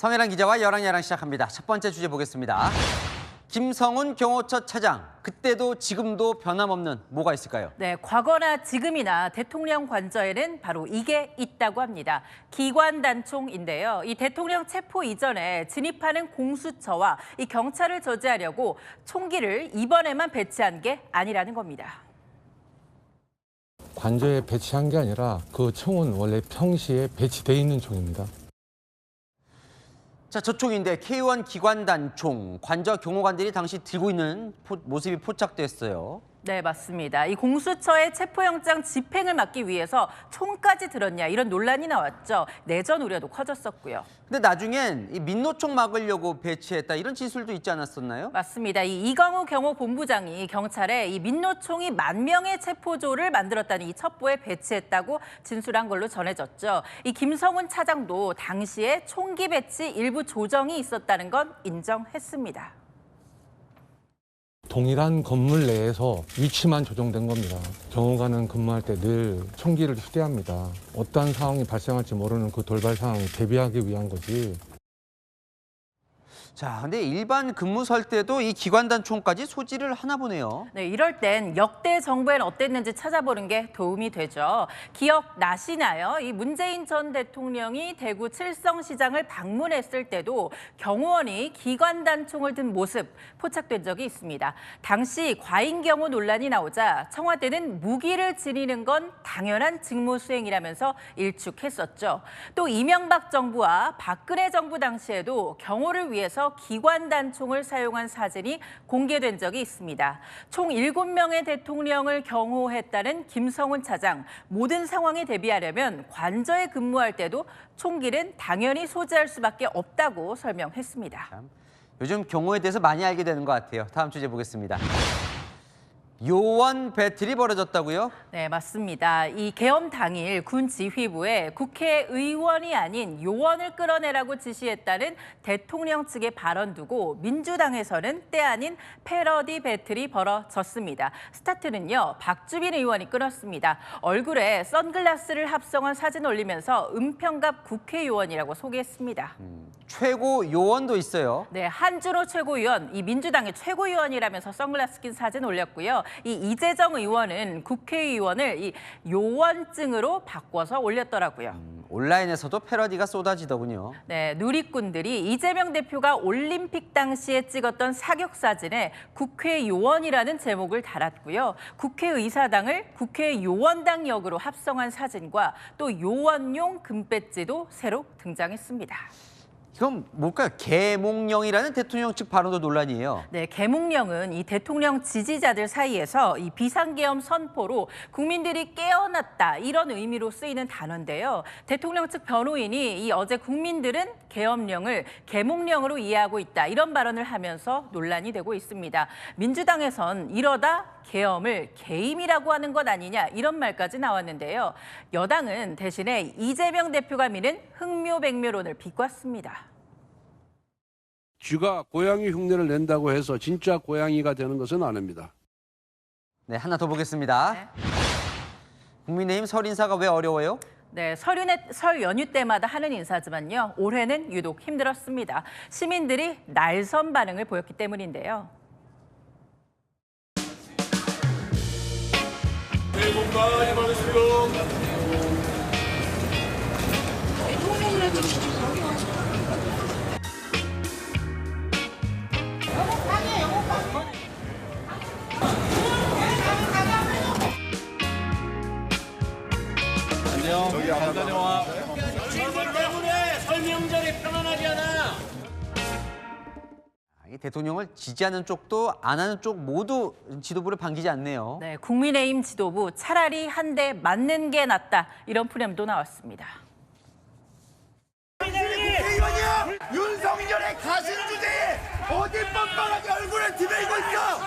성혜란 기자와 여랑야랑 시작합니다. 첫 번째 주제 보겠습니다. 김성훈 경호처 차장, 그때도 지금도 변함없는 뭐가 있을까요? 네, 과거나 지금이나 대통령 관저에는 바로 이게 있다고 합니다. 기관단총인데요. 이 대통령 체포 이전에 진입하는 공수처와 이 경찰을 저지하려고 총기를 이번에만 배치한 게 아니라는 겁니다. 관저에 배치한 게 아니라 그 총은 원래 평시에 배치돼 있는 총입니다. 자, 저 총인데 K1 기관단총, 관저 경호관들이 당시 들고 있는 모습이 포착됐어요. 네, 맞습니다. 이 공수처의 체포영장 집행을 막기 위해서 총까지 들었냐 이런 논란이 나왔죠. 내전 우려도 커졌었고요. 근데 나중엔 이 민노총 막으려고 배치했다 이런 진술도 있지 않았었나요? 맞습니다. 이광우 경호본부장이 경찰에 이 민노총이 10,000명의 체포조를 만들었다는 이 첩보에 배치했다고 진술한 걸로 전해졌죠. 이 김성훈 차장도 당시에 총기 배치 일부 조정이 있었다는 건 인정했습니다. 동일한 건물 내에서 위치만 조정된 겁니다. 경호관은 근무할 때 늘 총기를 휴대합니다. 어떠한 상황이 발생할지 모르는 그 돌발 상황에 대비하기 위한 거지. 자, 근데 일반 근무설 때도 이 기관단총까지 소지를 하나 보네요. 네, 이럴 땐 역대 정부엔 어땠는지 찾아보는 게 도움이 되죠. 기억나시나요? 이 문재인 전 대통령이 대구 칠성시장을 방문했을 때도 경호원이 기관단총을 든 모습 포착된 적이 있습니다. 당시 과잉 경호 논란이 나오자 청와대는 무기를 지니는 건 당연한 직무 수행이라면서 일축했었죠. 또 이명박 정부와 박근혜 정부 당시에도 경호를 위해서 기관단총을 사용한 사진이 공개된 적이 있습니다. 총 7명의 대통령을 경호했다는 김성훈 차장. 모든 상황에 대비하려면 관저에 근무할 때도 총기는 당연히 소지할 수밖에 없다고 설명했습니다. 요즘 경호에 대해서 많이 알게 되는 것 같아요. 다음 주제 보겠습니다. 요원 배틀이 벌어졌다고요? 네, 맞습니다. 이 계엄 당일 군 지휘부에 국회의원이 아닌 요원을 끌어내라고 지시했다는 대통령 측의 발언 두고 민주당에서는 때 아닌 패러디 배틀이 벌어졌습니다. 스타트는요, 박주민 의원이 끌었습니다. 얼굴에 선글라스를 합성한 사진 올리면서 은평갑 국회의원이라고 소개했습니다. 최고 요원도 있어요. 네, 한준호 최고위원, 이 민주당의 최고위원이라면서 선글라스 낀 사진 올렸고요. 이 이재정 의원은 국회의원을 이 요원증으로 바꿔서 올렸더라고요. 온라인에서도 패러디가 쏟아지더군요. 네, 누리꾼들이 이재명 대표가 올림픽 당시에 찍었던 사격 사진에 국회요원이라는 제목을 달았고요. 국회의사당을 국회요원당 역으로 합성한 사진과 또 요원용 금배지도 새로 등장했습니다. 이건 뭘까요? 계몽령이라는 대통령 측 발언도 논란이에요. 네, 계몽령은 이 대통령 지지자들 사이에서 이 비상계엄 선포로 국민들이 깨어났다 이런 의미로 쓰이는 단어인데요. 대통령 측 변호인이 이 어제 국민들은 계엄령을 계몽령으로 이해하고 있다 이런 발언을 하면서 논란이 되고 있습니다. 민주당에선 이러다 계엄을 계임이라고 하는 것 아니냐 이런 말까지 나왔는데요. 여당은 대신에 이재명 대표가 미는 흥묘백묘론을 비꼬았습니다. 쥐가 고양이 흉내를 낸다고 해서 진짜 고양이가 되는 것은 아닙니다. 네, 하나 더 보겠습니다. 네. 국민의힘 설 인사가 왜 어려워요? 네, 설 연휴 때마다 하는 인사지만요. 올해는 유독 힘들었습니다. 시민들이 날선 반응을 보였기 때문인데요. 새해 복 많이 받으세요. 안녕. 잘 다녀와. 친구 때문에 설명절이 편안하지 않아. 이 대통령을 지지하는 쪽도 안 하는 쪽 모두 지도부를 반기지 않네요. 네, 국민의힘 지도부 차라리 한 대 맞는 게 낫다 이런 프렘도 나왔습니다. 국회의원이야! 윤석열의 가신 주제에 어디 뻔뻔하게 얼굴을 디베이고 있어!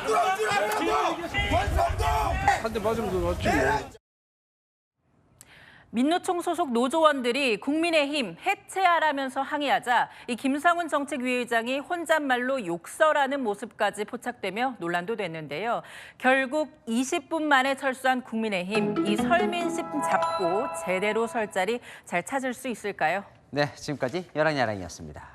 부끄러운 줄 안다고! 권성동! 한 대 맞으면 그렇지 뭐. 민노총 소속 노조원들이 국민의힘 해체하라면서 항의하자 이 김상훈 정책위의장이 혼잣말로 욕설하는 모습까지 포착되며 논란도 됐는데요. 결국 20분 만에 철수한 국민의힘, 이 설민심 잡고 제대로 설 자리 잘 찾을 수 있을까요? 네, 지금까지 열랑야랑이었습니다.